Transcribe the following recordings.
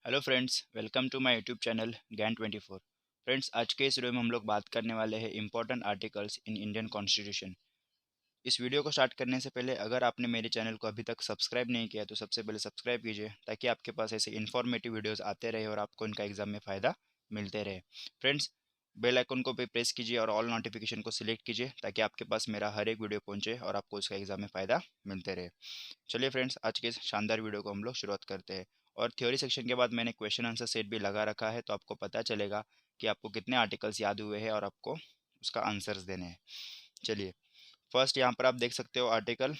Hello friends, welcome to my YouTube channel Gyan 24। Friends, आज के इस वीडियो में हम लोग बात करने वाले हैं इंपॉर्टेंट आर्टिकल्स इन इंडियन कॉन्स्टिट्यूशन। इस वीडियो को स्टार्ट करने से पहले अगर आपने मेरे चैनल को अभी तक सब्सक्राइब नहीं किया तो सबसे पहले सब्सक्राइब कीजिए, ताकि आपके पास ऐसे इन्फॉर्मेटिव वीडियोस आते रहे और आपको इनका एग्जाम में फ़ायदा मिलते रहे। फ्रेंड्स, बेल आइकन को भी प्रेस कीजिए और ऑल नोटिफिकेशन को सिलेक्ट कीजिए, ताकि आपके पास मेरा हर एक वीडियो पहुंचे और आपको उसका एग्जाम में फ़ायदा मिलते रहे। चलिए फ्रेंड्स, आज के इस शानदार वीडियो को हम लोग शुरुआत करते हैं। और थ्योरी सेक्शन के बाद मैंने क्वेश्चन आंसर सेट भी लगा रखा है, तो आपको पता चलेगा कि आपको कितने आर्टिकल्स याद हुए हैं और आपको उसका आंसर्स देने हैं। चलिए, फर्स्ट यहाँ पर आप देख सकते हो आर्टिकल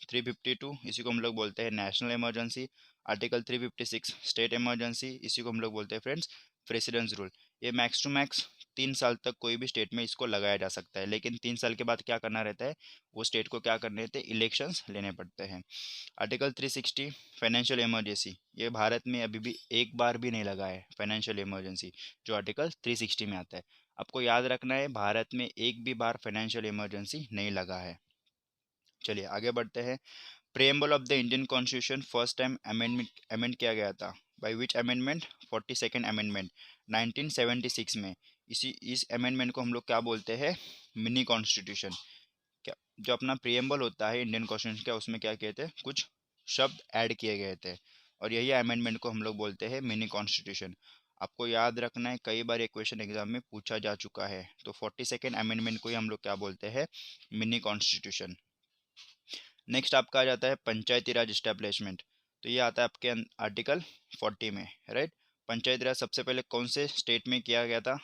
352, इसी को हम लोग बोलते हैं national emergency. Article 356 state emergency, इसी को हम लोग बोलते हैं फ्रेंड्स प्रेसिडेंस रूल। ये मैक्स टू मैक्स 3 साल तक कोई भी स्टेट में इसको लगाया जा सकता है, लेकिन 3 साल के बाद क्या करना रहता है, वो स्टेट को क्या करने रहते हैं, इलेक्शंस लेने पड़ते हैं। आर्टिकल 360 फाइनेंशियल इमरजेंसी, ये भारत में अभी भी एक बार भी नहीं लगा है फाइनेंशियल इमरजेंसी, जो आर्टिकल 360 में आता है। आपको याद रखना है, भारत में एक भी बार फाइनेंशियल इमरजेंसी नहीं लगा है। चलिए आगे बढ़ते हैं। Preamble of the Indian constitution first time amend किया गया था। By which amendment? 42nd amendment 1976 में। इस अमेंडमेंट को हम लोग क्या बोलते हैं, मिनी कॉन्स्टिट्यूशन। क्या जो अपना प्रियम्बल होता है इंडियन कॉन्स्टिट्यूशन का, उसमें क्या कहते हैं, कुछ शब्द ऐड किए गए थे और यही अमेंडमेंट को हम लोग बोलते हैं मिनी कॉन्स्टिट्यूशन। आपको याद रखना है, कई बार ये क्वेश्चन एग्जाम में पूछा जा चुका है। तो 42nd अमेंडमेंट को ही हम लोग क्या बोलते हैं, मिनी कॉन्स्टिट्यूशन। नेक्स्ट आपका आ जाता है पंचायती राज इस्टेब्लिशमेंट। तो ये आता है आपके आर्टिकल 40 में, राइट। पंचायती राज सबसे पहले कौन से स्टेट में किया गया था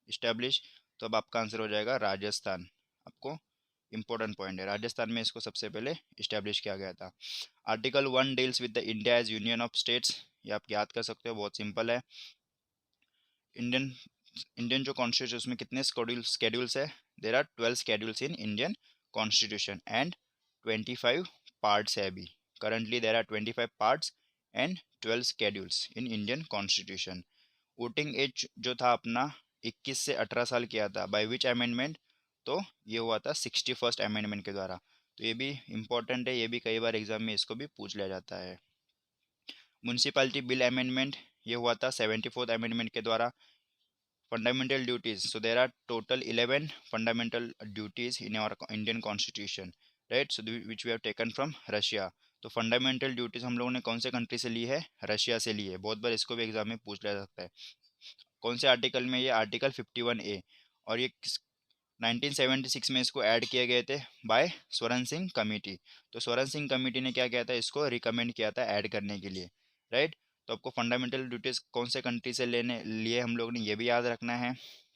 इस्टेब्लिश? तो अब आपका आंसर हो जाएगा राजस्थान। आपको इंपॉर्टेंट पॉइंट है, राजस्थान में इसको सबसे पहले इस्टेब्लिश किया गया था। Article 1 deals with the India as union of states. ये आप याद कर सकते हो, बहुत सिंपल है। इंडियन इंडियन जो कॉन्स्टिट्यूशन, उसमें कितने स्केड्यूल्स है? There are 12 schedules in Indian constitution and 25 parts है अभी। Currently there are 25 parts and 12 schedules in Indian constitution. Voting age जो था अपना 21 से 18 साल किया था। By which amendment? तो ये हुआ था 61st अमेंडमेंट के द्वारा। तो ये भी इंपॉर्टेंट है, ये भी कई बार एग्जाम में इसको भी पूछ लिया जाता है। म्यूनसिपैलिटी बिल अमेंडमेंट, ये हुआ था 74th अमेंडमेंट के द्वारा। Fundamental duties, so there are total 11 fundamental duties in our Indian constitution, right? So which we have taken from Russia. तो फंडामेंटल ड्यूटीज हम लोगों ने कौन से कंट्री से ली है? रशिया से ली है। बहुत बार इसको भी एग्जाम में पूछ लिया जाता है। कौन से आर्टिकल में? ये आर्टिकल 51A। और ये 1976 में इसको ऐड किए गए थे बाय स्वरण सिंह कमेटी। तो स्वरण सिंह कमेटी ने क्या किया था, इसको रिकमेंड किया था ऐड करने के लिए, राइट। तो आपको फंडामेंटल ड्यूटीज़ कौन से कंट्री से लेने लिए हम लोग ने, ये भी याद रखना है।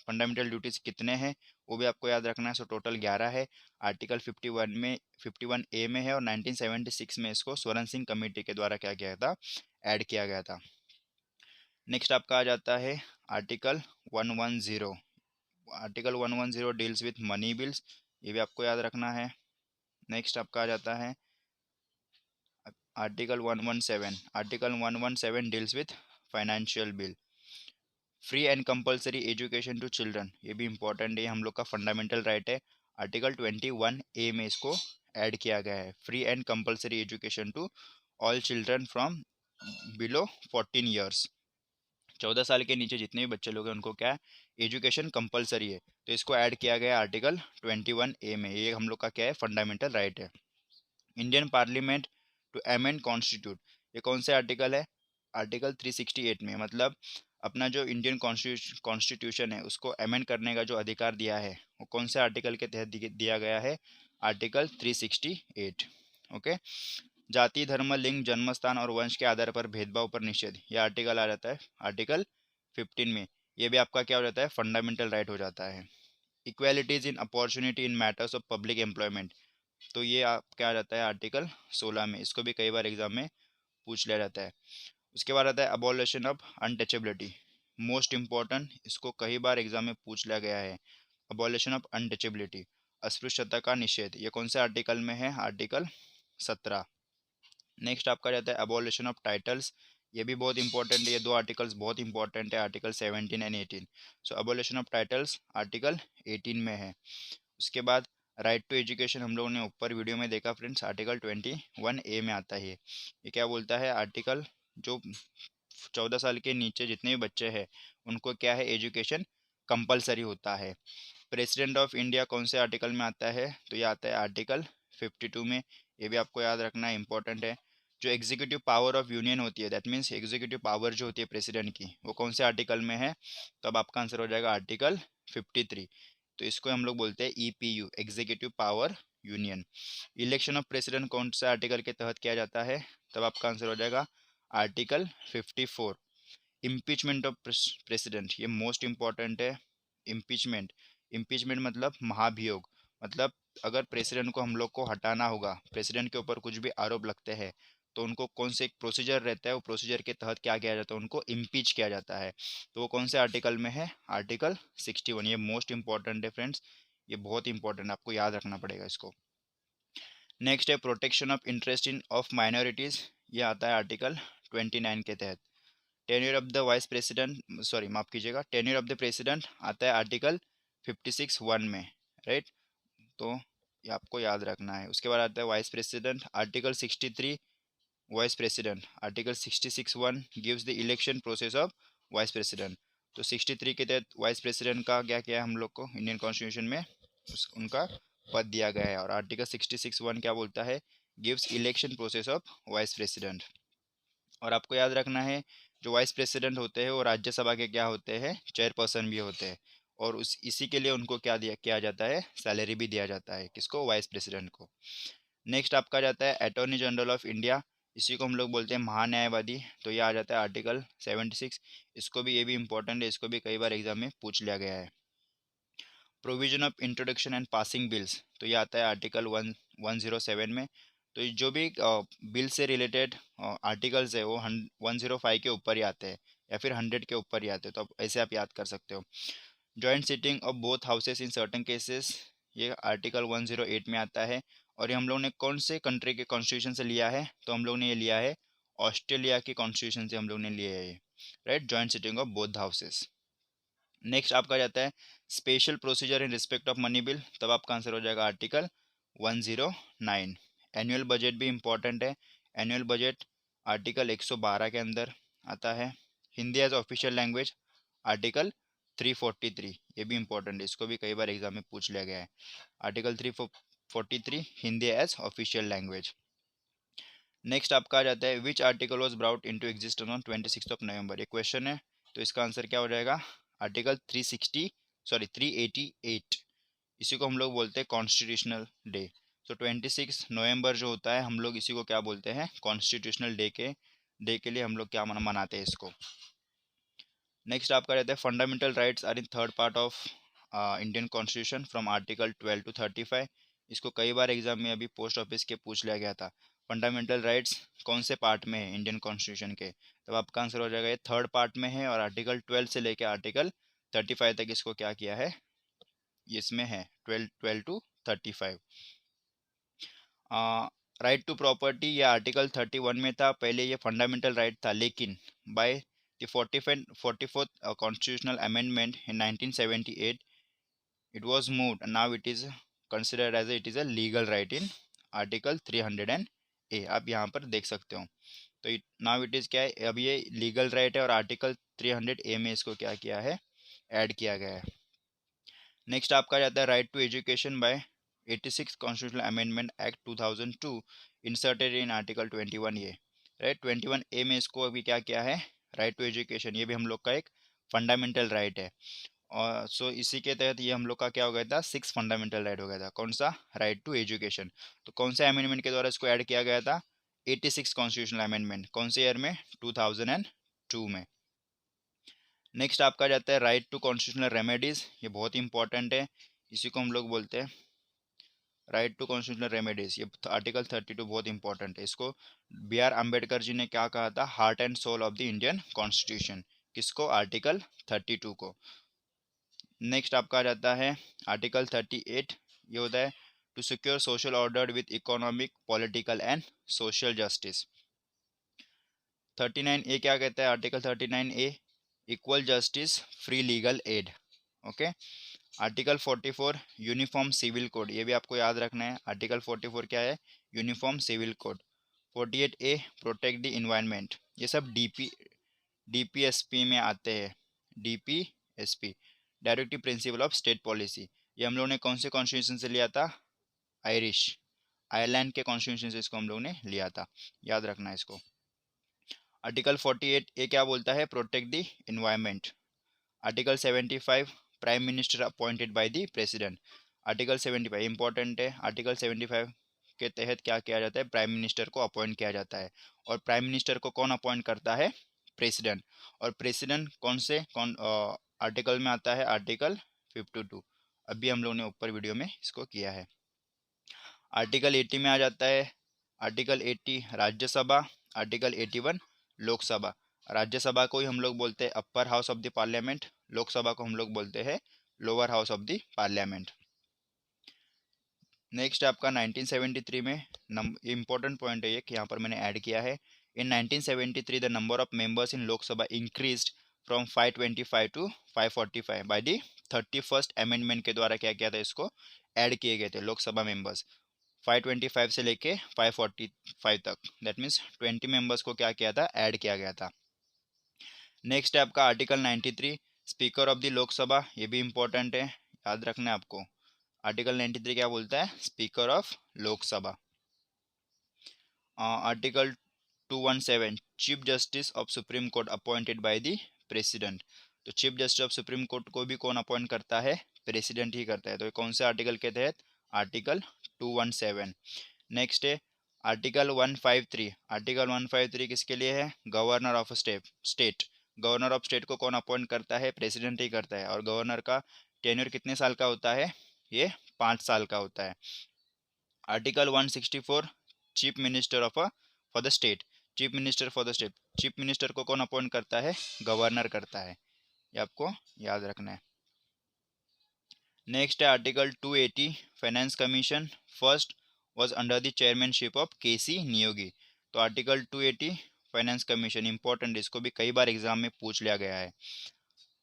फंडामेंटल ड्यूटीज़ कितने हैं वो भी आपको याद रखना है। सो टोटल 11 है। आर्टिकल 51A में है और 1976 में इसको स्वरण सिंह कमेटी के द्वारा क्या किया था, ऐड किया गया था। नेक्स्ट आपका आ जाता है article 110। Article 110 deals with money bills, ये भी आपको याद रखना है। नेक्स्ट आपका आ जाता है article 117। Article 117 deals with financial bill. Free and compulsory education to children, ये भी इंपॉर्टेंट है, हम लोग का फंडामेंटल राइट है। आर्टिकल 21A में इसको ऐड किया गया है। Free and compulsory education to all children from below 14 years. 14 साल के नीचे जितने भी बच्चे लोग हैं उनको क्या है, एजुकेशन कंपलसरी है। तो इसको ऐड किया गया आर्टिकल 21A में। ये हम लोग का क्या है, फंडामेंटल राइट है। Indian parliament to amend constitute, ये कौन से आर्टिकल है? आर्टिकल 368 में। मतलब अपना जो इंडियन कॉन्स्टिट्यूशन है उसको अमेंड करने का जो अधिकार दिया है वो कौन से आर्टिकल के तहत दिया गया है? आर्टिकल 368। ओके। जाति, धर्म, लिंग, जन्मस्थान और वंश के आधार पर भेदभाव पर निषेध, ये आर्टिकल आ जाता है आर्टिकल 15 में। ये भी आपका क्या हो जाता है, फंडामेंटल राइट हो जाता है। Equalities in opportunity in matters of public employment, तो ये आप क्या आ जाता है आर्टिकल 16 में। इसको भी कई बार एग्जाम में पूछ लिया जाता है। उसके बाद आता है abolition of untouchability, most important, इसको कई बार एग्जाम में पूछ लिया गया है। अबॉलिशन ऑफ अनटचेबिलिटी, अस्पृश्यता का निषेध, ये कौन से आर्टिकल में है? आर्टिकल 17। नेक्स्ट आपका जाता है अबॉलिशन ऑफ टाइटल्स, ये भी बहुत इंपॉर्टेंट है। ये दो आर्टिकल्स बहुत इंपॉर्टेंट है, article 17 and 18। So abolition of titles article 18 में है। उसके बाद राइट टू एजुकेशन हम लोगों ने ऊपर वीडियो में देखा फ्रेंड्स, आर्टिकल 21A में आता है। ये क्या बोलता है आर्टिकल, जो 14 साल के नीचे जितने भी बच्चे हैं उनको क्या है, एजुकेशन कंपलसरी होता है। प्रेसिडेंट ऑफ इंडिया कौन से आर्टिकल में आता है, तो ये आता है आर्टिकल 52 में। ये भी आपको याद रखना इंपॉर्टेंट है। जो एग्जीक्यूटिव पावर ऑफ यूनियन होती है, दैट मीन्स एग्जीक्यूटिव पावर जो होती है प्रेसिडेंट की, वो कौन से आर्टिकल में है, तो अब आपका आंसर हो जाएगा आर्टिकल 53। तो इसको हम लोग बोलते हैं EPU, executive power union. Election of president कौन से आर्टिकल के तहत किया जाता है, तब आपका आंसर हो जाएगा आर्टिकल 54। इम्पीचमेंट ऑफ प्रेसिडेंट, ये मोस्ट इंपॉर्टेंट है। इम्पीचमेंट, इम्पीचमेंट मतलब महाभियोग, मतलब अगर प्रेसिडेंट को हम लोग को हटाना होगा, प्रेसिडेंट के ऊपर कुछ भी आरोप लगते हैं, तो उनको कौन से एक प्रोसीजर रहता है, वो प्रोसीजर के तहत क्या किया जाता है, उनको इम्पीच किया जाता है। तो वो कौन से आर्टिकल में है, आर्टिकल 61। ये मोस्ट इंपॉर्टेंट है फ्रेंड्स, ये बहुत इंपॉर्टेंट, आपको याद रखना पड़ेगा इसको। नेक्स्ट है protection of interest in of minorities, ये आता है आर्टिकल 29 के तहत। Tenure of the vice president, sorry माफ कीजिएगा, टेन्योर ऑफ द प्रेसिडेंट आता है आर्टिकल 56(1) में, राइट। तो ये आपको याद रखना है। उसके बाद आता है vice president, article 63। Vice president article 66(1) gives the election process of vice president. तो 63 के तहत वाइस प्रेसिडेंट का क्या किया है हम लोग को इंडियन कॉन्स्टिट्यूशन में, उनका पद दिया गया है। और आर्टिकल 66(1) क्या बोलता है, gives election process of vice president. और आपको याद रखना है, जो वाइस प्रेसिडेंट होते हैं वो राज्यसभा के क्या होते हैं, चेयरपर्सन भी होते हैं। और उस इसी के लिए उनको क्या दिया किया जाता है, सैलरी भी दिया जाता है, किसको, वाइस प्रेसिडेंट को। नेक्स्ट आपका जाता है अटॉर्नी जनरल ऑफ इंडिया, इसी को हम लोग बोलते हैं महान्यायवादी। तो ये आ जाता है आर्टिकल 76। इसको भी, ये भी इंपॉर्टेंट है, इसको भी कई बार एग्जाम में पूछ लिया गया है। Provision of introduction and passing bills, तो ये आता है आर्टिकल 107 में। तो ये जो भी बिल से रिलेटेड आर्टिकल्स है वो 105 के ऊपर ही आते हैं, या फिर 100 के ऊपर ही आते हैं, तो अब ऐसे आप याद कर सकते हो। Joint sitting of both houses in certain cases, ये आर्टिकल 108 में आता है। और ये हम लोग ने कौन से कंट्री के कॉन्स्टिट्यूशन से लिया है, तो हम लोग ने ये लिया है ऑस्ट्रेलिया की कॉन्स्टिट्यूशन से हम लोग ने लिया है, right, joint sitting of both houses. Next आपका जाता है special procedure in respect of money bill, तब आपका आंसर हो जाएगा आर्टिकल 109। एनुअल बजट भी इंपॉर्टेंट है। एनुअल बजट आर्टिकल 112 के अंदर आता है। Hindi as official language article 343, ये भी इंपॉर्टेंट है, इसको भी कई बार एग्जाम में पूछ लिया गया है। Article 343 Hindi as official language. Next आपका आ जाता है which article was brought into existence on 26 November, ये क्वेश्चन है। तो इसका आंसर क्या हो जाएगा, आर्टिकल 388। इसी को हम लोग बोलते हैं कॉन्स्टिट्यूशनल डे। तो 26 नवंबर जो होता है, हम लोग इसी को क्या बोलते हैं, कॉन्स्टिट्यूशनल डे के लिए हम लोग क्या मनाते हैं इसको। नेक्स्ट आपका रहता है fundamental rights are in third part of Indian constitution from article 12 to 35। इसको कई बार एग्जाम में अभी पोस्ट ऑफिस के पूछ लिया गया था। फंडामेंटल राइट्स कौन से पार्ट में है इंडियन कॉन्स्टिट्यूशन के, तब आपका आंसर हो जाएगा ये थर्ड पार्ट में है। और आर्टिकल 12 से लेकर आर्टिकल 35 तक इसको क्या किया है, इसमें है 12 to 35। राइट टू प्रॉपर्टी ये आर्टिकल 31 में था, पहले ये फंडामेंटल राइट था, लेकिन by the 44th constitutional amendment in 1978 it was moved and now it is considered as it is a legal right in article 300A, आप यहाँ पर देख सकते हो। तो नाउ इट इज़ क्या है, अब ये लीगल राइट है और आर्टिकल 300A में इसको क्या किया है, ऐड किया गया है। नेक्स्ट आपका जाता है right to education by 86 constitutional amendment act 2002 inserted in article 21A, right. 21A में इसको अभी क्या किया है, राइट टू एजुकेशन, ये भी हम लोग का एक फंडामेंटल राइट है। और सो इसी के तहत ये हम लोग का क्या हो गया था, 6 फंडामेंटल राइट हो गया था, कौन सा, राइट टू एजुकेशन। तो कौन सा अमेंडमेंट के द्वारा इसको ऐड किया गया था, 86 कॉन्स्टिट्यूशनल अमेंडमेंट, कौन से ईयर में, 2002 में। नेक्स्ट आपका जाता है राइट टू कॉन्स्टिट्यूशनल रेमेडीज, ये बहुत इंपॉर्टेंट है, इसी को हम लोग बोलते हैं राइट टू कॉन्स्टिट्यूशनल रेमेडीज। ये आर्टिकल 32 बहुत इंपॉर्टेंट है, इसको B.R. अम्बेडकर जी ने क्या कहा था, heart and soul of the Indian constitution, किसको, आर्टिकल 32 को। नेक्स्ट आपका आ जाता है आर्टिकल 38, ये होता है to secure social order with economic political and social justice. 39A क्या कहता है, article 39A equal justice free legal aid, okay. Article 44 uniform civil code, ये भी आपको याद रखना है, आर्टिकल 44 क्या है, uniform civil code. 48A protect the environment, ये सब DPSP में आते हैं। DPSP, directive principle of state policy, ये हम लोगों ने कौन से कॉन्स्टिट्यूशन से लिया था? आयरिश, आयरलैंड के कॉन्स्टिट्यूशन से इसको हम लोगों ने लिया था, याद रखना है इसको। आर्टिकल 48 ये क्या बोलता है? Protect the environment. Article 75, prime minister appointed by the president. Article 75 important है। आर्टिकल 75 के तहत क्या किया जाता है? प्राइम मिनिस्टर को अपॉइंट किया जाता है। और प्राइम मिनिस्टर को कौन अपॉइंट करता है? प्रेसिडेंट। और प्रेसिडेंट कौन आर्टिकल में आता है? आर्टिकल 52। अभी हम लोगों ने ऊपर वीडियो में इसको किया है। आर्टिकल 80 में आ जाता है। Article 80 Rajya Sabha, article 81 Lok Sabha. राज्यसभा को ही हम लोग बोलते हैं upper house of the parliament, Lok Sabha को हम लोग बोलते हैं lower house of the parliament. Next आपका 1973 में इम्पोर्टेंट पॉइंट है ये कि यहाँ पर मैंने ऐड किया है। In 1973 the number of members in Lok Sabha increased from 525 to 545 by the 31st amendment के द्वारा क्या किया था? इसको ऐड किए गए थे लोकसभा मेंबर्स 525 से लेके 545 तक, दैट मीन्स 20 मेंबर्स को क्या किया था? ऐड किया गया था। नेक्स्ट है आपका article 93, speaker of the Lok Sabha, ये भी इंपॉर्टेंट है, याद रखना है आपको। आर्टिकल 93 क्या बोलता है? Speaker of Lok Sabha. Article 217, chief justice of supreme court appointed by the president. तो chief justice of supreme court को भी कौन अपॉइंट करता है? प्रेसिडेंट ही करता है। तो ये कौन से आर्टिकल के तहत? आर्टिकल 217। नेक्स्ट है आर्टिकल 153। आर्टिकल 153 किसके लिए है? Governor of state. Governor of state को कौन अपॉइंट करता है? प्रेसिडेंट ही करता है। और गवर्नर का टेन्योर कितने साल का होता है? ये 5 साल का होता है। Article 164, chief minister for the state. Chief minister for the state, chief minister को कौन अपॉइंट करता है? गवर्नर करता है, ये आपको याद रखना है। नेक्स्ट है article 280, finance commission first was under the chairmanship of K C Neogy. तो आर्टिकल 280 फाइनेंस कमीशन इंपॉर्टेंट, इसको भी कई बार एग्जाम में पूछ लिया गया है।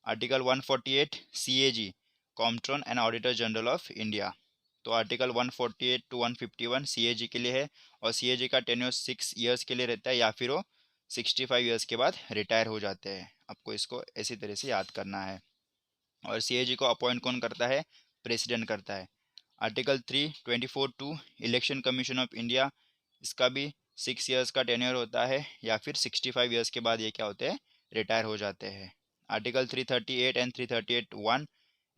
Article 148, CAG, comptroller and auditor general of India. तो आर्टिकल 148 टू 151 सीएजी के लिए है। और सीएजी का टेन्योर 6 ईयर्स के लिए रहता है, या फिर वो 65 ईयर्स के बाद रिटायर हो जाते हैं। आपको इसको इसी तरह से याद करना है। और सीएजी को अपॉइंट कौन करता है? प्रेसिडेंट करता है। Article 324 to election commission of India, इसका भी 6 ईयर्स का टेन्योर होता है, या फिर 65 ईयर्स के बाद ये क्या होते हैं? रिटायर हो जाते हैं। आर्टिकल 338 एंड 338(1)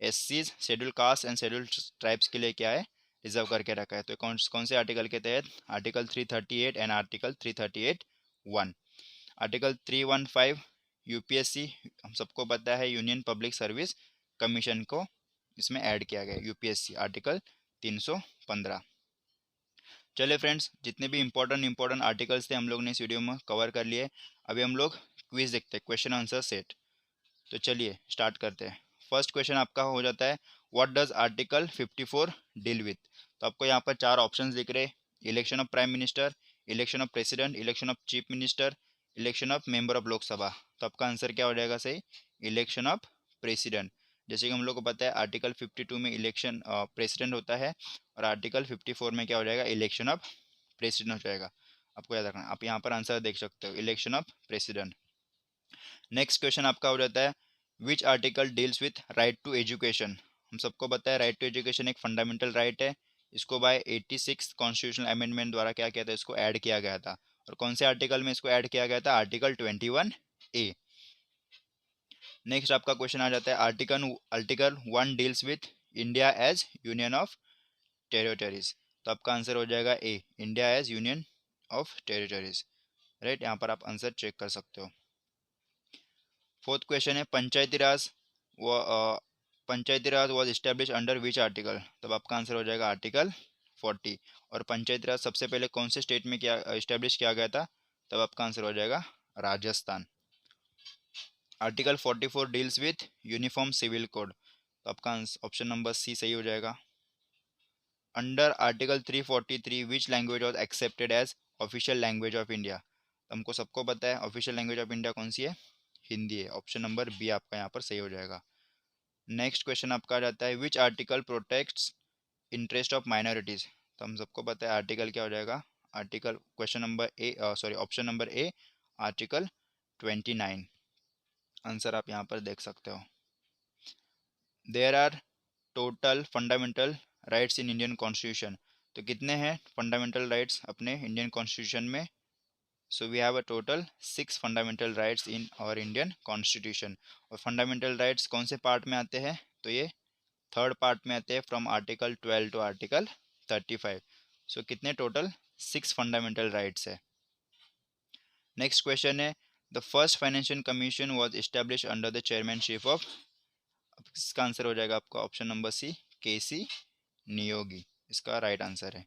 एससीज, schedule caste and schedule tribes के लिए क्या है? रिजर्व करके रखा है। तो कौन से आर्टिकल के तहत? Article 338 and article 338(1). Article 315, UPSC, हम सबको पता है यूनियन पब्लिक सर्विस कमीशन को इसमें ऐड किया गया, यूपीएससी, आर्टिकल 315। चलिए फ्रेंड्स, जितने भी इंपॉर्टेंट आर्टिकल्स थे हम लोग ने इस वीडियो में कवर कर लिए। अभी हम लोग क्विज देखते हैं, क्वेश्चन आंसर सेट। तो चलिए स्टार्ट करते हैं। फर्स्ट क्वेश्चन आपका हो जाता है, what does article 54 deal with? तो आपको यहाँ पर 4 ऑप्शंस दिख रहे हैं, election of prime minister, election of president, election of chief minister, election of member of Lok Sabha. तो आपका आंसर क्या हो जाएगा? सही, इलेक्शन ऑफ प्रेसिडेंट। जैसे कि हम लोग को पता है आर्टिकल 52 में इलेक्शन प्रेसिडेंट होता है, और आर्टिकल 54 में क्या हो जाएगा? इलेक्शन ऑफ प्रेसिडेंट हो जाएगा। आपको याद रखना, आप यहाँ पर आंसर देख सकते हो, election of president. Next question आपका हो जाता है, which article deals with right to education? हम सबको पता है राइट टू एजुकेशन एक फंडामेंटल राइट है। इसको बाय 86 कॉन्स्टिट्यूशनल अमेंडमेंट द्वारा क्या किया था? इसको ऐड किया गया था। और कौन से आर्टिकल में इसको ऐड किया गया था? Article 21A। नेक्स्ट आपका क्वेश्चन आ जाता है, article 1 deals with India as union of territories. तो आपका आंसर हो जाएगा A, India as union of territories. Right, यहाँ पर आप आंसर चेक कर सकते हो। फोर्थ क्वेश्चन है, Panchayati Raj was establish under which article? तब आपका आंसर हो जाएगा आर्टिकल 40। और पंचायती राज सबसे पहले कौन से स्टेट में क्या इस्टेब्लिश किया गया था? तब आपका आंसर हो जाएगा Rajasthan. Article 44 deals with uniform civil code. तो आपका ऑप्शन नंबर सी सही हो जाएगा। Under article 343 which language was accepted as official language of India? हमको सबको पता है ऑफिशियल लैंग्वेज ऑफ इंडिया कौन सी है? हिंदी है। ऑप्शन नंबर बी आपका यहाँ पर सही हो जाएगा। नेक्स्ट क्वेश्चन आपका आ जाता है, which article protects interest of minorities? तो हम सबको पता है आर्टिकल क्या हो जाएगा? Article, question number A, sorry, option number A, article 29। Answer आप यहाँ पर देख सकते हो। There are total fundamental rights in Indian constitution. तो कितने हैं फंडामेंटल राइट्स अपने इंडियन कॉन्स्टिट्यूशन में? So we have a total 6 fundamental rights in our Indian constitution. और फंडामेंटल राइट्स कौन से पार्ट में आते हैं? तो ये थर्ड पार्ट में आते हैं, फ्रॉम आर्टिकल 12 टू आर्टिकल 35। सो कितने टोटल? 6 फंडामेंटल राइट्स है। नेक्स्ट क्वेश्चन है, the first financial commission was establish under the chairmanship of. अब इसका आंसर हो जाएगा आपका ऑप्शन नंबर सी, केसी नियोगी, इसका राइट आंसर है।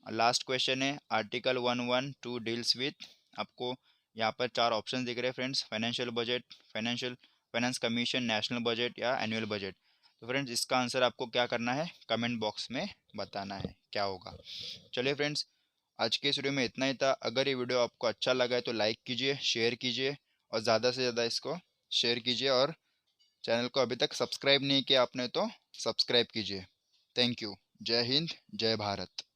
लास्ट क्वेश्चन है, आर्टिकल 112 डील्स विथ। आपको यहाँ पर 4 ऑप्शन दिख रहे हैं friends, financial budget, finance commission, national budget या एनुअल बजट। तो फ्रेंड्स इसका आंसर आपको क्या करना है, कमेंट बॉक्स में बताना है क्या होगा। चलिए फ्रेंड्स, आज के इस वीडियो में इतना ही था। अगर ये वीडियो आपको अच्छा लगा है तो लाइक कीजिए, शेयर कीजिए और ज़्यादा से ज़्यादा इसको शेयर कीजिए। और चैनल को अभी तक सब्सक्राइब नहीं किया आपने तो सब्सक्राइब कीजिए। Thank you. जय हिंद, जय भारत।